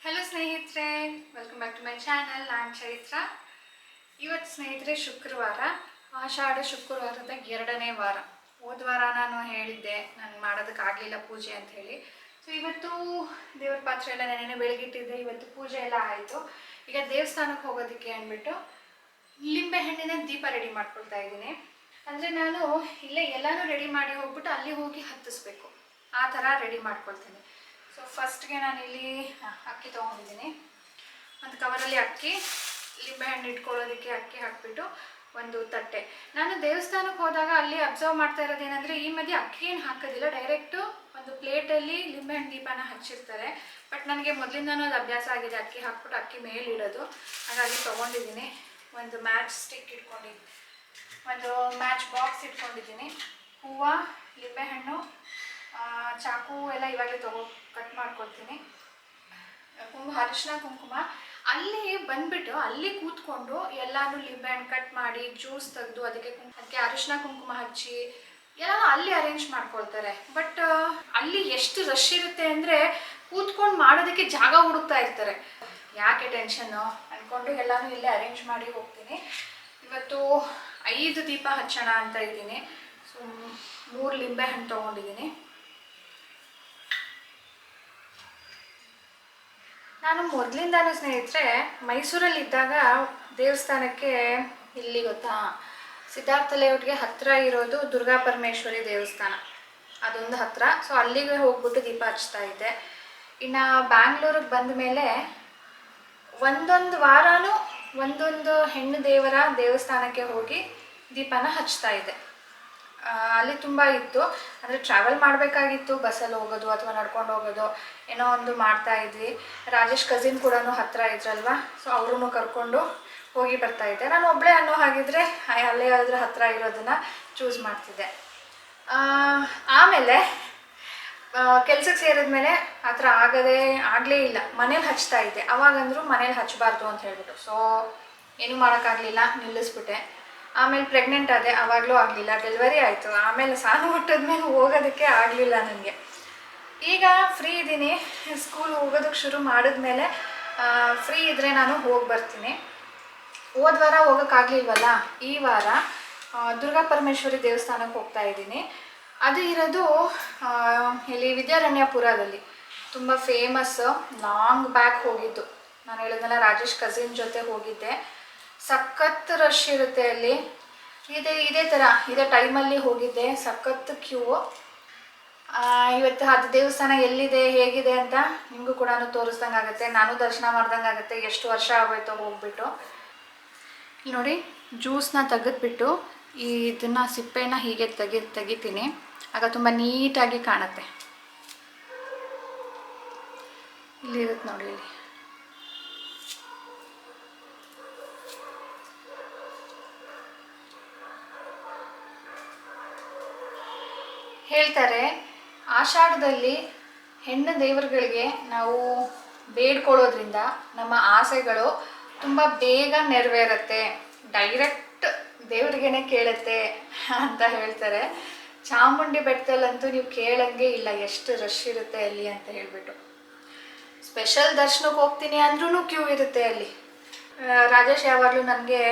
Hello ಸ್ನೇಹಿತರೆ, welcome back to my channel. ನಾನು ಚೈತ್ರ. ಇವತ್ತು ಸ್ನೇಹಿತರೆ ಶುಕ್ರವಾರ, ಆಷಾಢ ಶುಕ್ರವಾರದ 2ನೇ ವಾರ. ಹೋದ ವಾರ ನಾನು ಹೇಳಿದ್ದೆ ನಾನು ಮಾಡೋದಕ್ಕಾಗಲಿಲ್ಲ ಪೂಜೆ ಅಂತ ಹೇಳಿ. ಸೊ ಇವತ್ತು ದೇವ್ರ ಪಾತ್ರೆ ಎಲ್ಲ ನೆನೆ ಬೆಳಗಿಟ್ಟಿದ್ದೆ. ಇವತ್ತು ಪೂಜೆ ಎಲ್ಲ ಆಯಿತು. ಈಗ ದೇವಸ್ಥಾನಕ್ಕೆ ಹೋಗೋದಕ್ಕೆ ಅಂದ್ಬಿಟ್ಟು ಲಿಂಬೆ ಹಣ್ಣಿನ ದೀಪ ರೆಡಿ ಮಾಡ್ಕೊಳ್ತಾ ಇದ್ದೀನಿ. ಅಂದರೆ ನಾನು ಇಲ್ಲೇ ಎಲ್ಲನೂ ರೆಡಿ ಮಾಡಿ ಹೋಗ್ಬಿಟ್ಟು ಅಲ್ಲಿ ಹೋಗಿ ಹತ್ತಿಸ್ಬೇಕು, ಆ ಥರ ರೆಡಿ ಮಾಡ್ಕೊಳ್ತೀನಿ. ಸೊ ಫಸ್ಟ್ಗೆ ನಾನಿಲ್ಲಿ ಅಕ್ಕಿ ತೊಗೊಂಡಿದ್ದೀನಿ. ಒಂದು ಕವರಲ್ಲಿ ಅಕ್ಕಿ, ಲಿಂಬೆಹಣ್ಣು ಇಟ್ಕೊಳ್ಳೋದಕ್ಕೆ ಅಕ್ಕಿ ಹಾಕಿಬಿಟ್ಟು ಒಂದು ತಟ್ಟೆ. ನಾನು ದೇವಸ್ಥಾನಕ್ಕೆ ಹೋದಾಗ ಅಲ್ಲಿ ಅಬ್ಸರ್ವ್ ಮಾಡ್ತಾ ಇರೋದೇನೆಂದರೆ, ಈ ಮಧ್ಯೆ ಅಕ್ಕಿ ಏನು ಹಾಕೋದಿಲ್ಲ, ಡೈರೆಕ್ಟು ಒಂದು ಪ್ಲೇಟಲ್ಲಿ ಲಿಂಬೆಹಣ್ಣು ದೀಪನ ಹಚ್ಚಿರ್ತಾರೆ. ಬಟ್ ನನಗೆ ಮೊದಲಿಂದನೂ ಅದು ಅಭ್ಯಾಸ ಆಗಿದೆ, ಅಕ್ಕಿ ಹಾಕ್ಬಿಟ್ಟು ಅಕ್ಕಿ ಮೇಲಿಡೋದು. ಹಾಗಾಗಿ ತೊಗೊಂಡಿದ್ದೀನಿ. ಒಂದು ಮ್ಯಾಚ್ ಸ್ಟಿಕ್ ಇಟ್ಕೊಂಡಿದ್ದೀನಿ, ಒಂದು ಮ್ಯಾಚ್ ಬಾಕ್ಸ್ ಇಟ್ಕೊಂಡಿದ್ದೀನಿ. ಹೂವು, ಲಿಂಬೆಹಣ್ಣು, ಚಾಕು ಎಲ್ಲ ಇವಾಗಲೇ ಕಟ್ ಮಾಡ್ಕೊಳ್ತೀನಿ. ಅರಿಶಿನ ಕುಂಕುಮ ಅಲ್ಲಿ ಬಂದ್ಬಿಟ್ಟು ಅಲ್ಲಿ ಕೂತ್ಕೊಂಡು ಎಲ್ಲಾನು ಲಿಂಬೆಹಣ್ಣು ಕಟ್ ಮಾಡಿ ಜ್ಯೂಸ್ ತೆಗೆದು ಅದಕ್ಕೆ ಅರಿಶಿನ ಕುಂಕುಮ ಹಚ್ಚಿ ಎಲ್ಲ ಅಲ್ಲಿ ಅರೇಂಜ್ ಮಾಡ್ಕೊಳ್ತಾರೆ. ಬಟ್ ಅಲ್ಲಿ ಎಷ್ಟು ರಶ್ ಇರುತ್ತೆ ಅಂದರೆ ಕೂತ್ಕೊಂಡು ಮಾಡೋದಕ್ಕೆ ಜಾಗ ಹುಡುಕ್ತಾ ಇರ್ತಾರೆ. ಯಾಕೆ ಟೆನ್ಷನ್ನು ಅಂದ್ಕೊಂಡು ಎಲ್ಲಾನು ಇಲ್ಲೇ ಅರೇಂಜ್ ಮಾಡಿ ಹೋಗ್ತೀನಿ. ಇವತ್ತು 5 ದೀಪ ಹಚ್ಚೋಣ ಅಂತ ಇದ್ದೀನಿ. ಸೊ 3 ಲಿಂಬೆಹಣ್ಣು ತೊಗೊಂಡಿದ್ದೀನಿ. ನಾನು ಮೊದಲಿಂದಾನು ಸ್ನೇಹಿತರೆ ಮೈಸೂರಲ್ಲಿದ್ದಾಗ ದೇವಸ್ಥಾನಕ್ಕೆ ಇಲ್ಲಿ ಗೊತ್ತಾ, ಸಿದ್ಧಾರ್ಥ ಲೇಔಟ್ಗೆ ಹತ್ತಿರ ಇರೋದು ದುರ್ಗಾ ಪರಮೇಶ್ವರಿ ದೇವಸ್ಥಾನ, ಅದೊಂದು ಹತ್ತಿರ. ಸೊ ಅಲ್ಲಿಗೆ ಹೋಗ್ಬಿಟ್ಟು ದೀಪ ಹಚ್ತಾ ಇದ್ದೆ. ಇನ್ನು ಬ್ಯಾಂಗ್ಳೂರಿಗೆ ಬಂದ ಮೇಲೆ ಒಂದೊಂದು ವಾರನೂ ಒಂದೊಂದು ಹೆಣ್ಣು ದೇವರ ದೇವಸ್ಥಾನಕ್ಕೆ ಹೋಗಿ ದೀಪನ ಹಚ್ತಾ ಇದ್ದೆ. ಅಲ್ಲಿ ತುಂಬ ಇತ್ತು, ಅಂದರೆ ಟ್ರಾವೆಲ್ ಮಾಡಬೇಕಾಗಿತ್ತು, ಬಸ್ಸಲ್ಲಿ ಹೋಗೋದು ಅಥವಾ ನಡ್ಕೊಂಡು ಹೋಗೋದು ಏನೋ ಒಂದು ಮಾಡ್ತಾ ಇದ್ವಿ. ರಾಜೇಶ್ ಕಸಿನ್ ಕೂಡ ಹತ್ತಿರ ಇದ್ರಲ್ವ, ಸೊ ಅವ್ರೂ ಕರ್ಕೊಂಡು ಹೋಗಿ ಬರ್ತಾಯಿದ್ದೆ. ನಾನು ಒಬ್ಬಳೇ ಅನ್ನೋ ಹಾಗಿದ್ರೆ ಅಲ್ಲೇ ಆದರೂ ಹತ್ತಿರ ಇರೋದನ್ನು ಚೂಸ್ ಮಾಡ್ತಿದ್ದೆ. ಆಮೇಲೆ ಕೆಲ್ಸಕ್ಕೆ ಸೇರಿದ್ಮೇಲೆ ಆ ಥರ ಆಗಲೇ ಇಲ್ಲ, ಮನೇಲಿ ಹಚ್ತಾ ಇದ್ದೆ. ಅವಾಗಂದರೂ ಮನೇಲಿ ಹಚ್ಚಬಾರ್ದು ಅಂತ ಹೇಳ್ಬಿಟ್ಟು ಸೊ ಏನೂ ಮಾಡೋಕ್ಕಾಗಲಿಲ್ಲ, ನಿಲ್ಲಿಸ್ಬಿಟ್ಟೆ. ಆಮೇಲೆ ಪ್ರೆಗ್ನೆಂಟ್ ಆದೆ, ಆವಾಗಲೂ ಆಗಲಿಲ್ಲ. ಡೆಲಿವರಿ ಆಯಿತು, ಆಮೇಲೆ ಸಾನು ಹುಟ್ಟಿದ್ಮೇಲೆ ಹೋಗೋದಕ್ಕೆ ಆಗಲಿಲ್ಲ ನನಗೆ. ಈಗ ಫ್ರೀ ಇದ್ದೀನಿ, ಸ್ಕೂಲ್ ಹೋಗೋದಕ್ಕೆ ಶುರು ಮಾಡಿದ್ಮೇಲೆ ಫ್ರೀ ಇದ್ದರೆ ನಾನು ಹೋಗಿ ಬರ್ತೀನಿ. ಹೋದ ವಾರ ಹೋಗೋಕ್ಕಾಗಲಿಲ್ವಲ್ಲ, ಈ ವಾರ ದುರ್ಗಾ ಪರಮೇಶ್ವರಿ ದೇವಸ್ಥಾನಕ್ಕೆ ಹೋಗ್ತಾ ಇದ್ದೀನಿ. ಅದು ಇರೋದು ಇಲ್ಲಿ ವಿದ್ಯಾರಣ್ಯಪುರದಲ್ಲಿ, ತುಂಬ ಫೇಮಸ್. ಲಾಂಗ್ ಬ್ಯಾಕ್ ಹೋಗಿದ್ದು, ನಾನು ಹೇಳಿದ್ನಲ್ಲ ರಾಜೇಶ್ ಕಸಿನ್ ಜೊತೆ ಹೋಗಿದ್ದೆ. ಸಖತ್ ರಶ್ ಇರುತ್ತೆ ಅಲ್ಲಿ. ಇದೇ ಟೈಮಲ್ಲಿ ಹೋಗಿದ್ದೆ, ಸಖತ್ ಕ್ಯೂ. ಇವತ್ತು ಅದು ದೇವಸ್ಥಾನ ಎಲ್ಲಿದೆ ಹೇಗಿದೆ ಅಂತ ನಿಮಗೂ ಕೂಡ ತೋರಿಸ್ದಂಗೆ ಆಗುತ್ತೆ, ನಾನು ದರ್ಶನ ಮಾಡ್ದಂಗೆ ಆಗುತ್ತೆ. ಎಷ್ಟು ವರ್ಷ ಆಗೋಯ್ತು ಹೋಗ್ಬಿಟ್ಟು. ಇಲ್ಲಿ ನೋಡಿ, ಜ್ಯೂಸನ್ನ ತೆಗೆದ್ಬಿಟ್ಟು ಇದನ್ನು ಸಿಪ್ಪೆನ ಹೀಗೆ ತೆಗಿತೀನಿ, ಆಗ ತುಂಬ ನೀಟಾಗಿ ಕಾಣುತ್ತೆ. ಇಲ್ಲಿರುತ್ತೆ ನೋಡಿ, ಇಲ್ಲಿ ಹೇಳ್ತಾರೆ ಆಷಾಢದಲ್ಲಿ ಹೆಣ್ಣು ದೇವರುಗಳಿಗೆ ನಾವು ಬೇಡ್ಕೊಳ್ಳೋದ್ರಿಂದ ನಮ್ಮ ಆಸೆಗಳು ತುಂಬ ಬೇಗ ನೆರವೇರುತ್ತೆ, ಡೈರೆಕ್ಟ್ ದೇವ್ರಿಗೇನೆ ಕೇಳುತ್ತೆ ಅಂತ ಹೇಳ್ತಾರೆ. ಚಾಮುಂಡಿ ಬೆಟ್ಟದಲ್ಲಂತೂ ನೀವು ಕೇಳಂಗೆ ಇಲ್ಲ, ಎಷ್ಟು ರಶ್ ಇರುತ್ತೆ ಅಲ್ಲಿ ಅಂತ ಹೇಳ್ಬಿಟ್ಟು. ಸ್ಪೆಷಲ್ ದರ್ಶನಕ್ಕೆ ಹೋಗ್ತೀನಿ ಅಂದ್ರೂ ಕ್ಯೂ ಇರುತ್ತೆ ಅಲ್ಲಿ. ರಾಜೇಶ್ ಯಾವಾಗಲೂ ನನಗೆ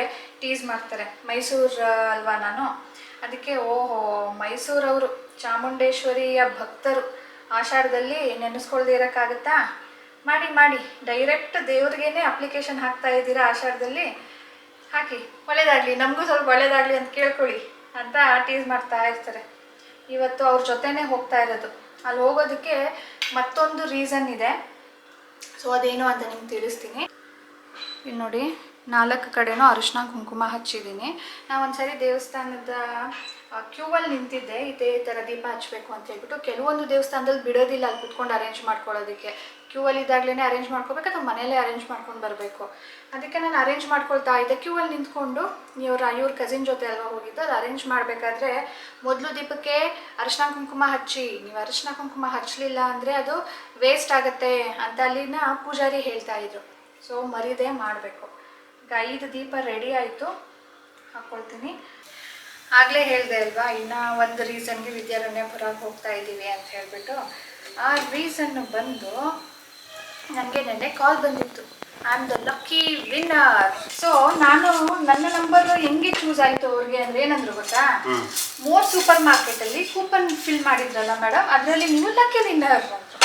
ಟೀಸ್ ಮಾಡ್ತಾರೆ, ಮೈಸೂರು ಅಲ್ವಾ ನಾನು, ಅದಕ್ಕೆ ಓಹೋ ಮೈಸೂರವರು ಚಾಮುಂಡೇಶ್ವರಿಯ ಭಕ್ತರು, ಆಷಾಢದಲ್ಲಿ ನೆನೆಸ್ಕೊಳ್ದೇ ಇರೋಕ್ಕಾಗುತ್ತಾ, ಮಾಡಿ ಡೈರೆಕ್ಟ್ ದೇವ್ರಿಗೇನೆ ಅಪ್ಲಿಕೇಶನ್ ಹಾಕ್ತಾ ಇದ್ದೀರಾ ಆಷಾಢದಲ್ಲಿ, ಹಾಕಿ ಒಳ್ಳೇದಾಗಲಿ, ನಮಗೂ ಸ್ವಲ್ಪ ಒಳ್ಳೇದಾಗಲಿ ಅಂತ ಕೇಳ್ಕೊಳ್ಳಿ ಅಂತ ಟೀಸ್ ಮಾಡ್ತಾ ಇರ್ತಾರೆ. ಇವತ್ತು ಅವ್ರ ಜೊತೆನೇ ಹೋಗ್ತಾ ಇರೋದು. ಅಲ್ಲಿ ಹೋಗೋದಕ್ಕೆ ಮತ್ತೊಂದು ರೀಸನ್ ಇದೆ, ಸೊ ಅದೇನು ಅಂತ ನಿಮ್ಗೆ ತಿಳಿಸ್ತೀನಿ. ಇಲ್ಲಿ ನೋಡಿ, 4 ಕಡೆನೂ ಅರಿಶಿನ ಕುಂಕುಮ ಹಚ್ಚಿದ್ದೀನಿ. ನಾನು ಒಂದ್ಸರಿ ದೇವಸ್ಥಾನದ ಕ್ಯೂವಲ್ಲಿ ನಿಂತಿದ್ದೆ, ಇದೇ ಥರ ದೀಪ ಹಚ್ಚಬೇಕು ಅಂತ ಹೇಳ್ಬಿಟ್ಟು. ಕೆಲವೊಂದು ದೇವಸ್ಥಾನದಲ್ಲಿ ಬಿಡೋದಿಲ್ಲ ಅಲ್ಲಿ ಕುತ್ಕೊಂಡು ಅರೇಂಜ್ ಮಾಡ್ಕೊಳ್ಳೋದಕ್ಕೆ, ಕ್ಯೂವಲ್ಲಿ ಇದ್ದಾಗಲೇ ಅರೇಂಜ್ ಮಾಡ್ಕೋಬೇಕು ಅಥವಾ ಮನೇಲೇ ಅರೇಂಜ್ ಮಾಡ್ಕೊಂಡು ಬರಬೇಕು. ಅದಕ್ಕೆ ನಾನು ಅರೇಂಜ್ ಮಾಡ್ಕೊಳ್ತಾ ಇದ್ದೆ. ಕ್ಯೂವಲ್ಲಿ ನಿಂತ್ಕೊಂಡು ಇವ್ರ ಕಸಿನ್ ಜೊತೆ ಅಲ್ವಾ ಹೋಗಿದ್ದು, ಅದು ಅರೇಂಜ್ ಮಾಡಬೇಕಾದ್ರೆ ಮೊದಲು ದೀಪಕ್ಕೆ ಅರಿಶಿನ ಕುಂಕುಮ ಹಚ್ಚಿ, ನೀವು ಅರಿಶಿನ ಕುಂಕುಮ ಹಚ್ಚಲಿಲ್ಲ ಅಂದರೆ ಅದು ವೇಸ್ಟ್ ಆಗುತ್ತೆ ಅಂತ ಅಲ್ಲಿನ ಪೂಜಾರಿ ಹೇಳ್ತಾ ಇದ್ರು. ಸೊ ಮರೀದೇ ಮಾಡಬೇಕು. ಈಗ 5 ದೀಪ ರೆಡಿ ಆಯಿತು, ಹಾಕ್ಕೊಳ್ತೀನಿ. ಆಗಲೇ ಹೇಳಿದೆ ಅಲ್ವಾ, ಇನ್ನೂ ಒಂದು ರೀಸನ್ಗೆ ವಿದ್ಯಾರಣ್ಯಪುರಕ್ಕೆ ಹೋಗ್ತಾ ಇದ್ದೀವಿ ಅಂತ ಹೇಳ್ಬಿಟ್ಟು. ಆ ರೀಸನ್ನು ಬಂದು ನನಗೆ ನೆನ್ನೆ ಕಾಲ್ ಬಂದಿತ್ತು, I am the lucky winner. So ನಾನು ನನ್ನ ನಂಬರ್ ಹೆಂಗೆ ಚೂಸ್ ಆಯಿತು ಅವ್ರಿಗೆ ಅಂದರೆ ಏನಂದ್ರು ಗೊತ್ತಾ, ಮೋರ್ ಸೂಪರ್ ಮಾರ್ಕೆಟಲ್ಲಿ ಕೂಪನ್ ಫಿಲ್ ಮಾಡಿದ್ರಲ್ಲ ಮೇಡಮ್, ಅದರಲ್ಲಿ ನೀವು ಲಕ್ಕಿ ವಿನ್ನರ್ ಅಂದರು.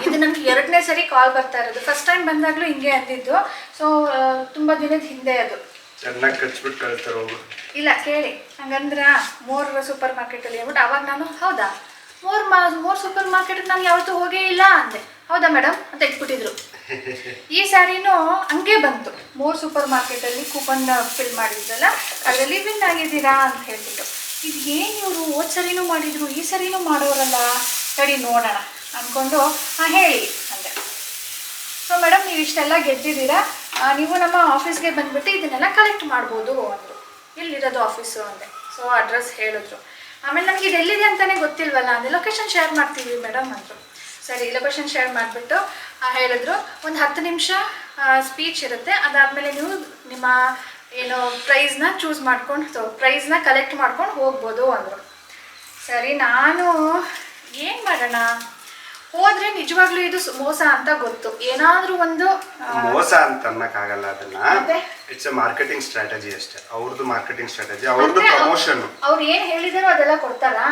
ಇದು ನನಗೆ 2ನೇ ಸರಿ ಕಾಲ್ ಬರ್ತಾ ಇರೋದು. ಫಸ್ಟ್ ಟೈಮ್ ಬಂದಾಗಲೂ ಹಿಂಗೆ ಅಂದಿದ್ದು. ಸೊ ತುಂಬ ದಿನದ ಹಿಂದೆ ಅದು. ಚೆನ್ನಾಗಿ ಕಚ್ಬಿಟ್ಟು ಕಳಿಸ್ತಾರೆ ಹೋಗು. ಇಲ್ಲ ಕೇಳಿ, ಹಂಗಂದ್ರ ಮೋರ್ ಸೂಪರ್ ಮಾರ್ಕೆಟಲ್ಲಿ ಹೇಳ್ಬಿಟ್ಟು ಅವಾಗ ನಾನು ಹೌದಾ ಮೋರ್ ಸೂಪರ್ ಮಾರ್ಕೆಟ್ ನಾನು ಯಾವತ್ತೂ ಹೋಗೇ ಇಲ್ಲ ಅಂದೆ. ಹೌದಾ ಮೇಡಮ್ ಅಂತ ಇಟ್ಬಿಟ್ಟಿದ್ರು. ಈ ಸ್ಯಾರಿನೂ ಹಂಗೆ ಬಂತು, ಮೋರ್ ಸೂಪರ್ ಮಾರ್ಕೆಟಲ್ಲಿ ಕೂಪನ್ ಫಿಲ್ ಮಾಡಿದ್ರಲ್ಲ ಅದರಲ್ಲಿ ವಿನ್ ಆಗಿದ್ದೀರಾ ಅಂತ ಹೇಳ್ಬಿಟ್ಟು. ಇದು ಏನು ಇವರು ಹೋದ ಸರಿನೂ ಮಾಡಿದ್ರು ಈ ಸರಿನೂ ಮಾಡೋರಲ್ಲ, ಸರಿ ನೋಡೋಣ ಅಂದ್ಕೊಂಡು ಹೇಳಿ ಅಂದೆ. ಸೊ ಮೇಡಮ್ ನೀವು ಇಷ್ಟೆಲ್ಲ ಗೆದ್ದಿದ್ದೀರಾ, ನೀವು ನಮ್ಮ ಆಫೀಸ್ಗೆ ಬಂದುಬಿಟ್ಟು ಇದನ್ನೆಲ್ಲ ಕಲೆಕ್ಟ್ ಮಾಡ್ಬೋದು ಅಂದರು. ಎಲ್ಲಿರೋದು ಆಫೀಸು ಅಂದೆ. ಸೊ ಅಡ್ರೆಸ್ ಹೇಳಿದ್ರು. ಆಮೇಲೆ ನನಗೆ ಇದು ಎಲ್ಲಿದೆ ಅಂತಲೇ ಗೊತ್ತಿಲ್ವಲ್ಲ ಅಂದೆ. ಲೊಕೇಶನ್ ಶೇರ್ ಮಾಡ್ತೀವಿ ಮೇಡಮ್ ಅಂದರು. ಸರಿ ಲೊಕೇಶನ್ ಶೇರ್ ಮಾಡಿಬಿಟ್ಟು ಹೇಳಿದ್ರು ಒಂದು 10 ನಿಮಿಷ ಸ್ಪೀಚ್ ಇರುತ್ತೆ, ಅದಾದಮೇಲೆ ನೀವು ನಿಮ್ಮ ಏನು ಪ್ರೈಸ್ನ ಚೂಸ್ ಮಾಡ್ಕೊಂಡು ಪ್ರೈಸ್ನ ಕಲೆಕ್ಟ್ ಮಾಡ್ಕೊಂಡು ಹೋಗ್ಬೋದು ಅಂದರು. ಸರಿ ನಾನು ಏನು ಮಾಡೋಣ, ಹೋದ್ರೆ ನಿಜವಾಗ್ಲೂ ಇದು ಮೋಸ ಅಂತ ಗೊತ್ತು. ಏನಾದ್ರೂ ಒಂದು ಮೋಸ ಅಂತ ಅನ್ನಕ್ಕಾಗಲ್ಲ, ಅದನ್ನ ಇಟ್ಸ್ ಎ ಮಾರ್ಕೆಟಿಂಗ್ ಸ್ಟ್ರಾಟಜಿ ಅಷ್ಟೇ. ಅವ್ರದ್ದು ಮಾರ್ಕೆಟಿಂಗ್ ಸ್ಟ್ರಾಟಜಿ, ಅವ್ರದ್ದು ಪ್ರಮೋಷನ್. ಅವ್ರು ಏನು ಹೇಳಿದಾರೋ ಅದೆಲ್ಲ ಕೊಡ್ತಾರಾ?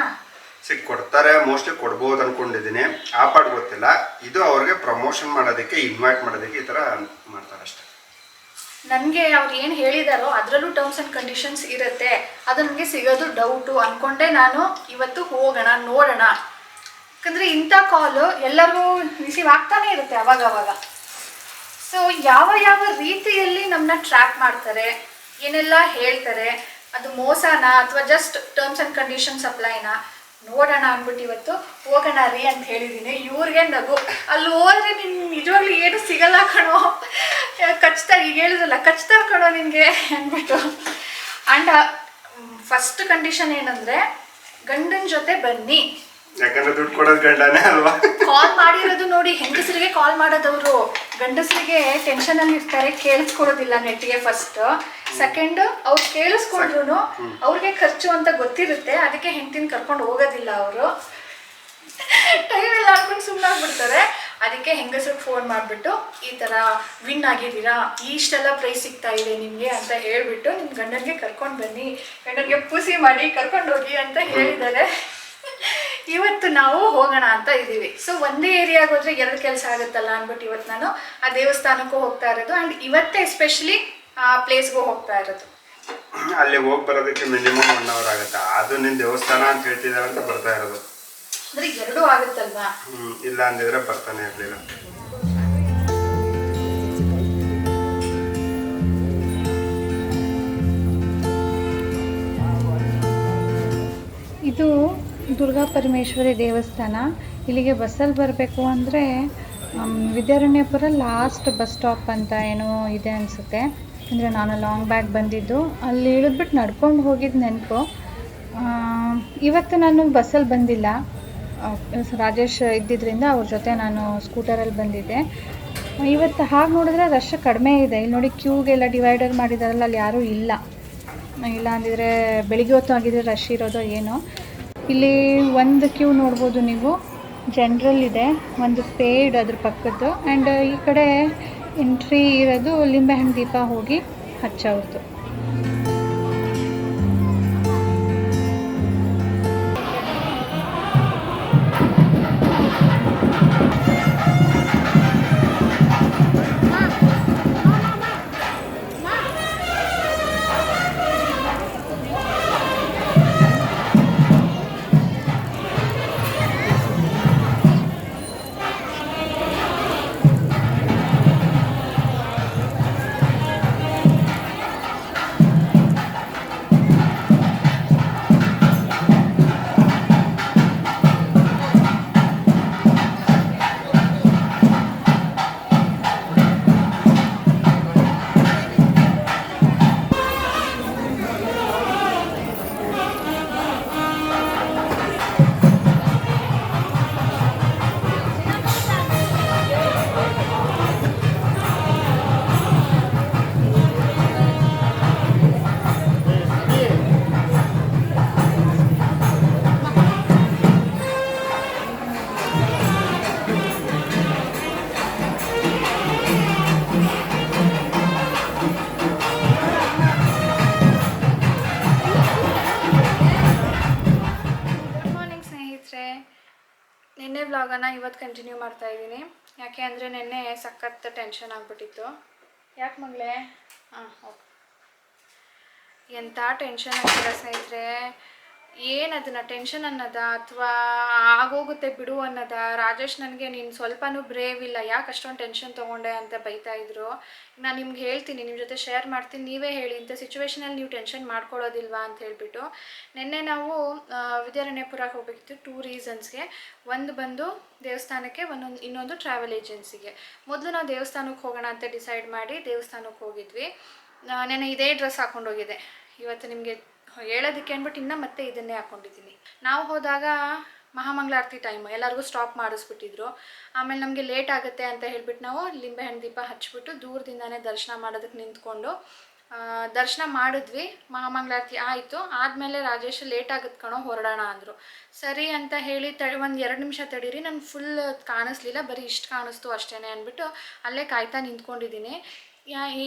ಕೊಡ್ತಾರೆ, ಮೋಸ್ಟ್ಲಿ ಕೊಡ್ಬೋದು ಅನ್ಕೊಂಡಿದ್ದೀನಿ. ಆ ಪಾಟ್ ಗೊತ್ತಿಲ್ಲ. ಇದು ಅವ್ರಿಗೆ ಪ್ರಮೋಷನ್ ಮಾಡೋದಕ್ಕೆ, ಇನ್ವೈಟ್ ಮಾಡೋದಕ್ಕೆ ಈ ಥರ ಮಾಡ್ತಾರೆ ಅಷ್ಟೇ. ನನಗೆ ಅವ್ರು ಏನು ಹೇಳಿದಾರೋ ಅದರಲ್ಲೂ ಟರ್ಮ್ಸ್ ಆ್ಯಂಡ್ ಕಂಡೀಷನ್ಸ್ ಇರುತ್ತೆ, ಅದು ನನಗೆ ಸಿಗೋದು ಡೌಟು ಅಂದ್ಕೊಂಡೆ ನಾನು ಇವತ್ತು ಹೋಗೋಣ ನೋಡೋಣ. ಯಾಕಂದರೆ ಇಂಥ ಕಾಲು ಎಲ್ಲರಿಗೂ ರಿಸೀವ್ ಆಗ್ತಾನೆ ಇರುತ್ತೆ ಅವಾಗವಾಗ. ಸೊ ಯಾವ ಯಾವ ರೀತಿಯಲ್ಲಿ ನಮ್ಮನ್ನ ಟ್ರ್ಯಾಕ್ ಮಾಡ್ತಾರೆ, ಏನೆಲ್ಲ ಹೇಳ್ತಾರೆ, ಅದು ಮೋಸನಾ ಅಥವಾ ಜಸ್ಟ್ ಟರ್ಮ್ಸ್ ಆ್ಯಂಡ್ ಕಂಡೀಷನ್ಸ್ ಅಪ್ಲೈನಾ ನೋಡೋಣ ಅಂದ್ಬಿಟ್ಟು ಇವತ್ತು ಹೋಗೋಣ ರೀ ಅಂತ ಹೇಳಿದ್ದೀನಿ. ಇವ್ರಿಗೆ ನಗು, ಅಲ್ಲಿ ಹೋದ್ರೆ ನಿನ್ನ ನಿಜವಾಗ್ಲೂ ಏನು ಸಿಗಲ್ಲ ಕಣೋ, ಕಚ್ತಾರೆ, ಈಗ ಹೇಳಿದ್ರಲ್ಲ ಕಚ್ತಾರೆ ಕಣೋ ನಿನಗೆ ಅಂದ್ಬಿಟ್ಟು. ಆ್ಯಂಡ್ ಫಸ್ಟ್ ಕಂಡೀಷನ್ ಏನಂದರೆ ಗಂಡನ ಜೊತೆ ಬನ್ನಿ, ಯಾಕಂದ್ರೆ ದುಡ್ಡು ಕೊಡೋದು ಗಂಡನೇ ಅಲ್ವಾ. ಕಾಲ್ ಮಾಡಿರೋದು ನೋಡಿ, ಹೆಂಗಸರಿಗೆ ಕಾಲ್ ಮಾಡೋದವರು, ಗಂಡಸರಿಗೆ ಟೆನ್ಷನಲ್ಲಿ ಇರ್ತಾರೆ, ಕೇಳಿಸ್ಕೊಡೋದಿಲ್ಲ ನೆಟ್ಟಿಗೆ. ಫಸ್ಟ್ ಸೆಕೆಂಡ್ ಅವ್ರು ಕೇಳಿಸ್ಕೊಂಡ್ರು ಅವ್ರಿಗೆ ಖರ್ಚು ಅಂತ ಗೊತ್ತಿರುತ್ತೆ, ಅದಕ್ಕೆ ಹೆಂಡತಿನ ಕರ್ಕೊಂಡು ಹೋಗೋದಿಲ್ಲ ಅವರು. ಟೈಮ್ ಎಲ್ಲ ಹಾಕೊಂಡು ಸುಮ್ಮನಾಗ್ಬಿಡ್ತಾರೆ. ಅದಕ್ಕೆ ಹೆಂಗಸ್ರಿಗೆ ಫೋನ್ ಮಾಡಿಬಿಟ್ಟು ಈ ಥರ ವಿನ್ ಆಗಿದ್ದೀರಾ, ಇಷ್ಟೆಲ್ಲ ಪ್ರೈಸ್ ಸಿಗ್ತಾ ಇದೆ ನಿಮಗೆ ಅಂತ ಹೇಳಿಬಿಟ್ಟು ನಿಮ್ಮ ಗಂಡನಿಗೆ ಕರ್ಕೊಂಡು ಬನ್ನಿ, ಗಂಡನಿಗೆ ಪೂಸಿ ಮಾಡಿ ಕರ್ಕೊಂಡು ಹೋಗಿ ಅಂತ ಹೇಳಿದ್ದಾರೆ. ಇವತ್ತು ನಾವು ಹೋಗೋಣ ಅಂತ ಇದ್ದೀವಿ. ಸೊ ಒಂದೇ ಏರಿಯಾಗೆ ಹೋದ್ರೆ 2 ಕೆಲಸ ಆಗುತ್ತಲ್ಲ ಅಂದ್ಬಿಟ್ಟು ಇವತ್ತು ನಾನು ಆ ದೇವಸ್ಥಾನಕ್ಕೂ ಹೋಗ್ತಾ ಇರೋದು. ಆ್ಯಂಡ್ ಇವತ್ತೇ ಎಸ್ಪೆಷಲಿ ಆ ಪ್ಲೇಸ್ಗೂ ಹೋಗ್ತಾ ಇರೋದು. ಅಲ್ಲಿ ಹೋಗಿ ಬರೋದಕ್ಕೆ ಮಿನಿಮಮ್ 1 ಅವರ್ ಆಗುತ್ತೆ. ಅದು ನಿನ್ನ ದೇವಸ್ಥಾನ ಅಂತ ಹೇಳ್ತಿದ್ದಾರೆ ಅಂತ ಬರ್ತಾ ಇರೋದು. ಅಂದರೆ 2 ಆಗುತ್ತಲ್ವಾ? ಇಲ್ಲ ಅಂದಿದ್ರೆ ಬರ್ತಾನೆ ಇರಲಿಲ್ಲ. ಇದು ದುರ್ಗಾ ಪರಮೇಶ್ವರಿ ದೇವಸ್ಥಾನ. ಇಲ್ಲಿಗೆ ಬಸ್ಸಲ್ಲಿ ಬರಬೇಕು ಅಂದರೆ ವಿದ್ಯಾರಣ್ಯಪುರ ಲಾಸ್ಟ್ ಬಸ್ ಸ್ಟಾಪ್ ಅಂತ ಏನೋ ಇದೆ ಅನಿಸುತ್ತೆ. ಅಂದರೆ ನಾನು ಲಾಂಗ್ ಬ್ಯಾಗ್ ಬಂದಿದ್ದು, ಅಲ್ಲಿ ಇಳಿದ್ಬಿಟ್ಟು ನಡ್ಕೊಂಡು ಹೋಗಿದ್ದು ನೆನಪು. ಇವತ್ತು ನಾನು ಬಸ್ಸಲ್ಲಿ ಬಂದಿಲ್ಲ, ರಾಜೇಶ್ ಇದ್ದಿದ್ದರಿಂದ ಅವ್ರ ಜೊತೆ ನಾನು ಸ್ಕೂಟರಲ್ಲಿ ಬಂದಿದ್ದೆ. ಇವತ್ತು ಹಾಗೆ ನೋಡಿದ್ರೆ ರಶ್ ಕಡಿಮೆ ಇದೆ. ಇಲ್ಲಿ ನೋಡಿ ಕ್ಯೂಗೆಲ್ಲ ಡಿವೈಡರ್ ಮಾಡಿದಾರಲ್ಲ, ಅಲ್ಲಿ ಯಾರೂ ಇಲ್ಲ. ಇಲ್ಲ ಅಂದಿದ್ರೆ ಬೆಳಿಗ್ಗೆ ಹೊತ್ತು ಆಗಿದ್ರೆ ರಶ್ ಇರೋದೋ ಏನೋ. ಇಲ್ಲಿ ಒಂದು ಕ್ಯೂ ನೋಡ್ಬೋದು ನೀವು, ಜನರಲ್ ಇದೆ, ಒಂದು ಪೇಯ್ಡ್ ಅದ್ರ ಪಕ್ಕದ್ದು. ಆ್ಯಂಡ್ ಈ ಕಡೆ ಎಂಟ್ರಿ ಇರೋದು ಲಿಂಬೆಹಣ್ಣು ದೀಪ ಹೋಗಿ ಹಚ್ಚೋದು. ವ್ಲಾಗನ್ನು ಇವತ್ತು ಕಂಟಿನ್ಯೂ ಮಾಡ್ತಾ ಇದ್ದೀನಿ. ಯಾಕೆ ಅಂದರೆ ನೆನ್ನೆ ಸಖತ್ ಟೆನ್ಷನ್ ಆಗಿಬಿಟ್ಟಿತ್ತು. ಯಾಕೆ ಮಗಳೇ? ಹಾಂ ಓಕೆ. ಎಂಥ ಟೆನ್ಷನ್ ಆಗ್ತಿಲ್ಲ ಸ್ನೇಹಿತರೆ. ಏನದನ್ನು ಟೆನ್ಷನ್ ಅನ್ನೋದ ಅಥವಾ ಆಗೋಗುತ್ತೆ ಬಿಡು ಅನ್ನೋದ? ರಾಜೇಶ್ ನನಗೆ ನೀನು ಸ್ವಲ್ಪನೂ ಬ್ರೇವ್ ಇಲ್ಲ, ಯಾಕೆ ಅಷ್ಟೊಂದು ಟೆನ್ಷನ್ ತೊಗೊಂಡೆ ಅಂತ ಬೈತಾಯಿದ್ರು. ನಾನು ನಿಮ್ಗೆ ಹೇಳ್ತೀನಿ, ನಿಮ್ಮ ಜೊತೆ ಶೇರ್ ಮಾಡ್ತೀನಿ, ನೀವೇ ಹೇಳಿ ಇಂಥ ಸಿಚುವೇಷನಲ್ಲಿ ನೀವು ಟೆನ್ಷನ್ ಮಾಡ್ಕೊಳ್ಳೋದಿಲ್ವಾ ಅಂತ ಹೇಳಿಬಿಟ್ಟು. ನಿನ್ನೆ ನಾವು ವಿದ್ಯಾರಣ್ಯಪುರಕ್ಕೆ ಹೋಗಬೇಕಿತ್ತು 2 ರೀಸನ್ಸ್ಗೆ. ಒಂದು ಬಂದು ದೇವಸ್ಥಾನಕ್ಕೆ, ಇನ್ನೊಂದು ಟ್ರಾವೆಲ್ ಏಜೆನ್ಸಿಗೆ. ಮೊದಲು ನಾವು ದೇವಸ್ಥಾನಕ್ಕೆ ಹೋಗೋಣ ಅಂತ ಡಿಸೈಡ್ ಮಾಡಿ ದೇವಸ್ಥಾನಕ್ಕೆ ಹೋಗಿದ್ವಿ. ನಾನು ಇದೇ ಡ್ರೆಸ್ ಹಾಕ್ಕೊಂಡೋಗಿದ್ದೆ. ಇವತ್ತು ನಿಮಗೆ ಹೇಳೋದಕ್ಕೆ ಅಂದ್ಬಿಟ್ಟು ಇನ್ನೂ ಮತ್ತೆ ಇದನ್ನೇ ಹಾಕ್ಕೊಂಡಿದ್ದೀನಿ. ನಾವು ಹೋದಾಗ ಮಹಾಮಂಗಳಾರತಿ ಟೈಮು, ಎಲ್ಲರಿಗೂ ಸ್ಟಾಪ್ ಮಾಡಿಸ್ಬಿಟ್ಟಿದ್ರು. ಆಮೇಲೆ ನಮಗೆ ಲೇಟ್ ಆಗುತ್ತೆ ಅಂತ ಹೇಳ್ಬಿಟ್ಟು ನಾವು ಲಿಂಬೆಹಣ್ಣು ದೀಪ ಹಚ್ಬಿಟ್ಟು ದೂರದಿಂದನೇ ದರ್ಶನ ಮಾಡೋದಕ್ಕೆ ನಿಂತ್ಕೊಂಡು ದರ್ಶನ ಮಾಡಿದ್ವಿ. ಮಹಾಮಂಗಳಾರತಿ ಆಯಿತು. ಆದಮೇಲೆ ರಾಜೇಶ್ ಲೇಟ್ ಆಗುತ್ತೆ ಕಣೋ, ಹೊರಡೋಣ ಅಂದರು. ಸರಿ ಅಂತ ಹೇಳಿ ಒಂದು 2 ನಿಮಿಷ ತಡೀರಿ, ನಾನು ಫುಲ್ ಕಾಣಿಸ್ಲಿಲ್ಲ, ಬರೀ ಇಷ್ಟು ಕಾಣಿಸ್ತು ಅಷ್ಟೇ ಅಂದ್ಬಿಟ್ಟು ಅಲ್ಲೇ ಕಾಯ್ತಾ ನಿಂತ್ಕೊಂಡಿದ್ದೀನಿ.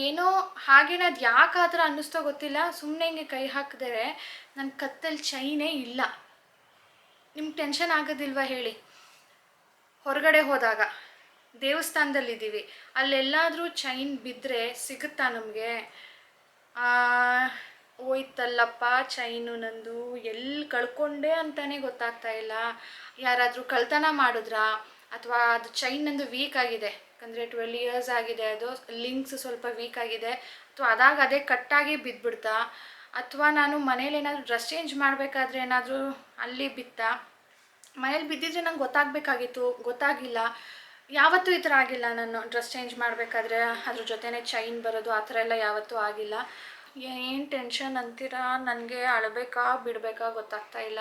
ಏನೋ ಹಾಗೇನೆ ಅದು ಯಾಕೆ ಆ ಥರ ಅನ್ನಿಸ್ತೋ ಗೊತ್ತಿಲ್ಲ, ಸುಮ್ಮನೆ ಹಿಂಗೆ ಕೈ ಹಾಕಿದರೆ ನನ್ನ ಕತ್ತಲ್ಲಿ ಚೈನೇ ಇಲ್ಲ. ನಿಮ್ಗೆ ಟೆನ್ಷನ್ ಆಗೋದಿಲ್ವ ಹೇಳಿ? ಹೊರಗಡೆ ಹೋದಾಗ ದೇವಸ್ಥಾನದಲ್ಲಿದ್ದೀವಿ, ಅಲ್ಲೆಲ್ಲಾದರೂ ಚೈನ್ ಬಿದ್ದರೆ ಸಿಗುತ್ತಾ ನಮಗೆ? ಹೋಯ್ತಲ್ಲಪ್ಪ ಚೈನು ನಂದು, ಎಲ್ಲಿ ಕಳ್ಕೊಂಡೆ ಅಂತಲೇ ಗೊತ್ತಾಗ್ತಾ ಇಲ್ಲ. ಯಾರಾದರೂ ಕಳ್ತನ ಮಾಡಿದ್ರಾ ಅಥವಾ ಅದು ಚೈನ್ ನಂದು ವೀಕ್ ಆಗಿದೆ, ಯಾಕಂದರೆ 12 ಇಯರ್ಸ್ ಆಗಿದೆ, ಅದು ಲಿಂಕ್ಸ್ ಸ್ವಲ್ಪ ವೀಕ್ ಆಗಿದೆ, ಅಥವಾ ಅದೇ ಕಟ್ಟಾಗಿ ಬಿದ್ದುಬಿಡ್ತಾ, ಅಥವಾ ನಾನು ಮನೇಲಿ ಏನಾದರೂ ಡ್ರೆಸ್ ಚೇಂಜ್ ಮಾಡಬೇಕಾದ್ರೆ ಏನಾದರೂ ಅಲ್ಲಿ ಬಿತ್ತಾ? ಮನೇಲಿ ಬಿದ್ದಿದ್ರೆ ನಂಗೆ ಗೊತ್ತಾಗಬೇಕಾಗಿತ್ತು, ಗೊತ್ತಾಗಿಲ್ಲ. ಯಾವತ್ತೂ ಈ ಥರ ಆಗಿಲ್ಲ. ನಾನು ಡ್ರೆಸ್ ಚೇಂಜ್ ಮಾಡಬೇಕಾದ್ರೆ ಅದ್ರ ಜೊತೆನೇ ಚೈನ್ ಬರೋದು ಆ ಥರ ಎಲ್ಲ ಯಾವತ್ತೂ ಆಗಿಲ್ಲ. ಏನು ಟೆನ್ಷನ್ ಅಂತೀರಾ? ನನಗೆ ಅಳಬೇಕಾ ಬಿಡಬೇಕಾ ಗೊತ್ತಾಗ್ತಾ ಇಲ್ಲ.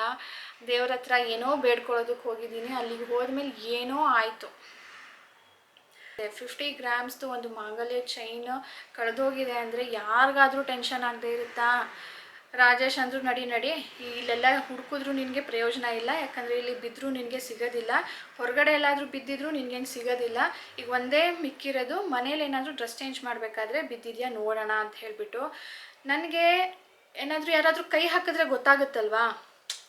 ದೇವ್ರ ಹತ್ರ ಏನೋ ಬೇಡ್ಕೊಳ್ಳೋದಕ್ಕೆ ಹೋಗಿದ್ದೀನಿ, ಅಲ್ಲಿಗೆ ಹೋದ್ಮೇಲೆ ಏನೋ ಆಯಿತು. 50 ಗ್ರಾಮ್ಸ್ದು ಒಂದು ಮಾಂಗಲ್ಯ ಚೈನ್ ಕಳೆದೋಗಿದೆ ಅಂದರೆ ಯಾರಿಗಾದರೂ ಟೆನ್ಷನ್ ಆಗದೆ ಇರುತ್ತಾ? ರಾಜೇಶ್ ಅಂದರು ನಡಿ ಇಲ್ಲೆಲ್ಲ ಹುಡುಕಿದ್ರೂ ನಿನಗೆ ಪ್ರಯೋಜನ ಇಲ್ಲ, ಯಾಕಂದರೆ ಇಲ್ಲಿ ಬಿದ್ದರೂ ನಿನಗೆ ಸಿಗೋದಿಲ್ಲ, ಹೊರಗಡೆ ಎಲ್ಲಾದರೂ ಬಿದ್ದಿದ್ರೂ ನಿನಗೇನು ಸಿಗೋದಿಲ್ಲ. ಈಗ ಒಂದೇ ಮಿಕ್ಕಿರೋದು ಮನೇಲಿ ಏನಾದರೂ ಡ್ರೆಸ್ ಚೇಂಜ್ ಮಾಡಬೇಕಾದ್ರೆ ಬಿದ್ದಿದೆಯಾ ನೋಡೋಣ ಅಂತ ಹೇಳಿಬಿಟ್ಟು. ನನಗೆ ಏನಾದರೂ ಯಾರಾದರೂ ಕೈ ಹಾಕಿದ್ರೆ ಗೊತ್ತಾಗುತ್ತಲ್ವಾ?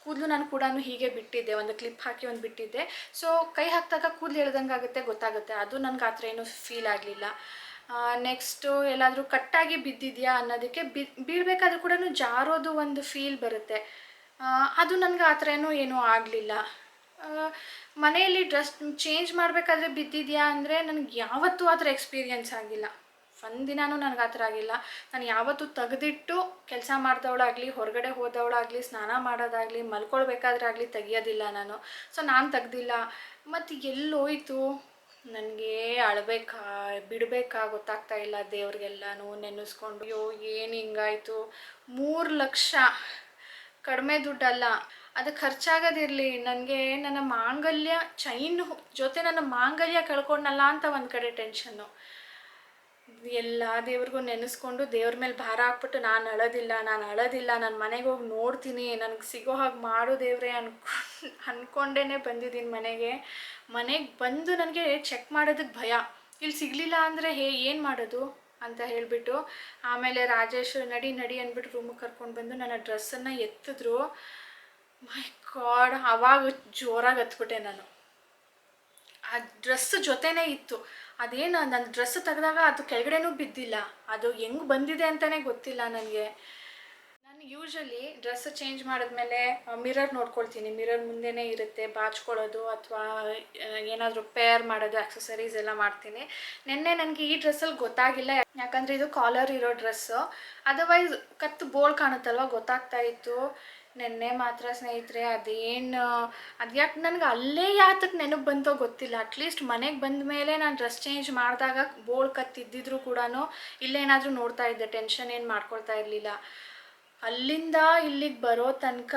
ಕೂದಲು ನಾನು ಕೂಡ ಹೀಗೆ ಬಿಟ್ಟಿದ್ದೆ, ಒಂದು ಕ್ಲಿಪ್ ಹಾಕಿ ಒಂದು ಬಿಟ್ಟಿದ್ದೆ. ಸೊ ಕೈ ಹಾಕಿದಾಗ ಕೂದಲು ಎಳ್ದಂಗೆ ಆಗುತ್ತೆ, ಗೊತ್ತಾಗುತ್ತೆ. ಅದು ನನಗೆ ಆ ಥರ ಏನೂ ಫೀಲ್ ಆಗಲಿಲ್ಲ. ನೆಕ್ಸ್ಟು ಎಲ್ಲಾದರೂ ಕಟ್ಟಾಗಿ ಬಿದ್ದಿದೆಯಾ ಅನ್ನೋದಕ್ಕೆ ಬೀಳಬೇಕಾದ್ರೂ ಕೂಡ ಜಾರೋದು ಒಂದು ಫೀಲ್ ಬರುತ್ತೆ. ಅದು ನನಗೆ ಆ ಥರ ಏನೂ ಆಗಲಿಲ್ಲ. ಮನೆಯಲ್ಲಿ ಡ್ರೆಸ್ ಚೇಂಜ್ ಮಾಡಬೇಕಾದ್ರೆ ಬಿದ್ದಿದೆಯಾ ಅಂದರೆ ನನಗೆ ಯಾವತ್ತೂ ಆ ಥರ ಎಕ್ಸ್ಪೀರಿಯೆನ್ಸ್ ಆಗಿಲ್ಲ. ಒಂದಿನೂ ನನಗೆ ಆ ಥರ ಆಗಿಲ್ಲ. ನಾನು ಯಾವತ್ತೂ ತೆಗೆದಿಟ್ಟು ಕೆಲಸ ಮಾಡಿದವಳಾಗಲಿ, ಹೊರಗಡೆ ಹೋದವಳಾಗಲಿ, ಸ್ನಾನ ಮಾಡೋದಾಗಲಿ, ಮಲ್ಕೊಳ್ಬೇಕಾದ್ರೆ ಆಗಲಿ ತೆಗಿಯೋದಿಲ್ಲ ನಾನು. ಸೊ ನಾನು ತೆಗ್ದಿಲ್ಲ. ಮತ್ತು ಎಲ್ಲೋಯ್ತು ನನಗೆ? ಅಳಬೇಕಾ ಬಿಡಬೇಕಾ ಗೊತ್ತಾಗ್ತಾ ಇಲ್ಲ. ದೇವ್ರಿಗೆಲ್ಲನೂ ನೆನೆಸ್ಕೊಂಡು ಅಯ್ಯೋ ಏನು ಹಿಂಗಾಯಿತು. 3 ಲಕ್ಷ ಕಡಿಮೆ ದುಡ್ಡಲ್ಲ, ಅದು ಖರ್ಚಾಗೋದಿರಲಿ, ನನಗೆ ನನ್ನ ಮಾಂಗಲ್ಯ ಚೈನ್ ಜೊತೆ ನನ್ನ ಮಾಂಗಲ್ಯ ಕಳ್ಕೊಂಡಲ್ಲ ಅಂತ ಒಂದು ಕಡೆ ಟೆನ್ಷನ್ನು. ಎಲ್ಲ ದೇವ್ರಿಗೂ ನೆನೆಸ್ಕೊಂಡು ದೇವ್ರ ಮೇಲೆ ಭಾರ ಹಾಕ್ಬಿಟ್ಟು ನಾನು ಅಳೋದಿಲ್ಲ, ನಾನು ಮನೆಗೆ ಹೋಗಿ ನೋಡ್ತೀನಿ, ನನಗೆ ಸಿಗೋ ಹಾಗೆ ಮಾಡು ದೇವ್ರೆ ಅಂದ್ಕೊಂಡೇ ಬಂದಿದ್ದೀನಿ ಮನೆಗೆ ಬಂದು ನನಗೆ ಚೆಕ್ ಮಾಡೋದಕ್ಕೆ ಭಯ. ಇಲ್ಲಿ ಸಿಗಲಿಲ್ಲ ಅಂದರೆ ಏನು ಮಾಡೋದು ಅಂತ ಹೇಳಿಬಿಟ್ಟು ಆಮೇಲೆ ರಾಜೇಶ್ ನಡಿ ಅಂದ್ಬಿಟ್ಟು ರೂಮಿಗೆ ಕರ್ಕೊಂಡು ಬಂದು ನನ್ನ ಡ್ರೆಸ್ಸನ್ನು ಎತ್ತಿದ್ರು. ಮೈ ಗಾಡ್, ಆವಾಗ ಜೋರಾಗಿ ಹತ್ಬಿಟ್ಟೆ ನಾನು. ಆ ಡ್ರೆಸ್ ಜೊತೆನೇ ಇತ್ತು. ಅದೇನು ನನ್ನ ಡ್ರೆಸ್ ತೆಗೆದಾಗ ಅದು ಕೆಳಗಡೆನೂ ಬಿದ್ದಿಲ್ಲ, ಅದು ಹೆಂಗೆ ಬಂದಿದೆ ಅಂತಲೇ ಗೊತ್ತಿಲ್ಲ ನನಗೆ. ನಾನು ಯೂಶ್ವಲಿ ಡ್ರೆಸ್ ಚೇಂಜ್ ಮಾಡಿದ್ಮೇಲೆ ಮಿರರ್ ನೋಡ್ಕೊಳ್ತೀನಿ. ಮಿರರ್ ಮುಂದೆನೇ ಇರುತ್ತೆ, ಬಾಚ್ಕೊಳ್ಳೋದು ಅಥವಾ ಏನಾದರೂ ಪೇರ್ ಮಾಡೋದು, ಆಕ್ಸೆಸರೀಸ್ ಎಲ್ಲ ಮಾಡ್ತೀನಿ. ನೆನ್ನೆ ನನಗೆ ಈ ಡ್ರೆಸ್ಸಲ್ಲಿ ಗೊತ್ತಾಗಿಲ್ಲ, ಯಾಕಂದರೆ ಇದು ಕಾಲರ್ ಇರೋ ಡ್ರೆಸ್ಸು. ಅದರ್ವೈಸ್ ಕತ್ತು ಬೋಳ್ ಕಾಣುತ್ತಲ್ವ, ಗೊತ್ತಾಗ್ತಾ ಇತ್ತು. ನೆನ್ನೆ ಮಾತ್ರ ಸ್ನೇಹಿತರೆ ಅದ್ಯಾಕೆ ನನಗೆ ಅಲ್ಲೇ ಯಾತಕ್ಕೆ ನೆನಪು ಬಂತೋ ಗೊತ್ತಿಲ್ಲ. ಅಟ್ಲೀಸ್ಟ್ ಮನೆಗೆ ಬಂದ ಮೇಲೆ ನಾನು ಡ್ರೆಸ್ ಚೇಂಜ್ ಮಾಡಿದಾಗ ಬೋಳ್ ಕತ್ತಿದ್ದಿದ್ರು ಕೂಡ ಇಲ್ಲೇನಾದರೂ ನೋಡ್ತಾ ಇದ್ದೆ, ಟೆನ್ಷನ್ ಏನು ಮಾಡ್ಕೊಳ್ತಾ ಇರಲಿಲ್ಲ. ಅಲ್ಲಿಂದ ಇಲ್ಲಿಗೆ ಬರೋ ತನಕ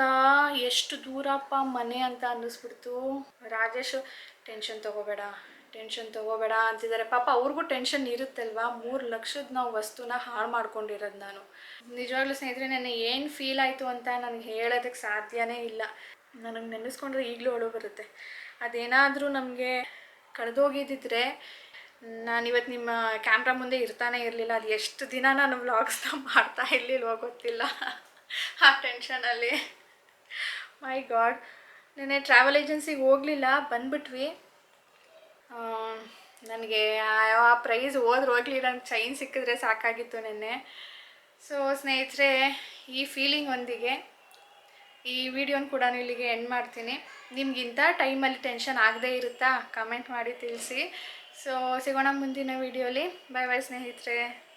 ಎಷ್ಟು ದೂರಪ್ಪ ಮನೆ ಅಂತ ಅನ್ನಿಸ್ಬಿಡ್ತು. ರಾಜೇಶ್ ಟೆನ್ಷನ್ ತೊಗೋಬೇಡ ಅಂತಿದ್ದಾರೆ. ಪಾಪ ಅವ್ರಿಗೂ ಟೆನ್ಷನ್ ಇರುತ್ತಲ್ವ. 3 ಲಕ್ಷದ ನಾವು ವಸ್ತುನ ಹಾಳು ಮಾಡ್ಕೊಂಡಿರೋದು ನಾನು. ನಿಜವಾಗ್ಲೂ ಸ್ನೇಹಿತರೆ ನನಗೆ ಏನು ಫೀಲ್ ಆಯಿತು ಅಂತ ನನಗೆ ಹೇಳೋದಕ್ಕೆ ಸಾಧ್ಯನೇ ಇಲ್ಲ. ನನಗೆ ನೆನೆಸ್ಕೊಂಡ್ರೆ ಈಗಲೂ ಅಳು ಬರುತ್ತೆ. ಅದೇನಾದರೂ ನಮಗೆ ಕಳೆದೋಗಿದ್ದಿದ್ರೆ ನಾನಿವತ್ತು ನಿಮ್ಮ ಕ್ಯಾಮ್ರಾ ಮುಂದೆ ಇರ್ತಾನೆ ಇರಲಿಲ್ಲ. ಅದು ಎಷ್ಟು ದಿನ ನಾನು ವ್ಲಾಗ್ಸ್ನ ಮಾಡ್ತಾ ಇರಲಿಲ್ವೋ ಗೊತ್ತಿಲ್ಲ ಆ ಟೆನ್ಷನಲ್ಲಿ. ಮೈ ಗಾಡ್, ನೆನ್ನೆ ಟ್ರಾವೆಲ್ ಏಜೆನ್ಸಿಗೆ ಹೋಗಲಿಲ್ಲ, ಬಂದ್ಬಿಟ್ವಿ. ನನಗೆ ಆ ಪ್ರೈಸ್ ಹೋದ್ರೆ ಹೋಗ್ಲಿ, ನನಗೆ ಚೈನ್ ಸಿಕ್ಕಿದ್ರೆ ಸಾಕಾಗಿತ್ತು ನೆನ್ನೆ. ಸೊ ಸ್ನೇಹಿತರೆ, ಈ ಫೀಲಿಂಗ್ ಒಂದಿಗೆ ಈ ವಿಡಿಯೋನ ಕೂಡ ಇಲ್ಲಿಗೆ ಎಂಡ್ ಮಾಡ್ತೀನಿ. ನಿಮ್ಗಿಂತ ಟೈಮಲ್ಲಿ ಟೆನ್ಷನ್ ಆಗದೇ ಇರುತ್ತಾ? ಕಮೆಂಟ್ ಮಾಡಿ ತಿಳಿಸಿ. ಸೊ ಸಿಗೋಣ ಮುಂದಿನ ವಿಡಿಯೋಲಿ. ಬಾಯ್ ಬಾಯ್ ಸ್ನೇಹಿತರೆ.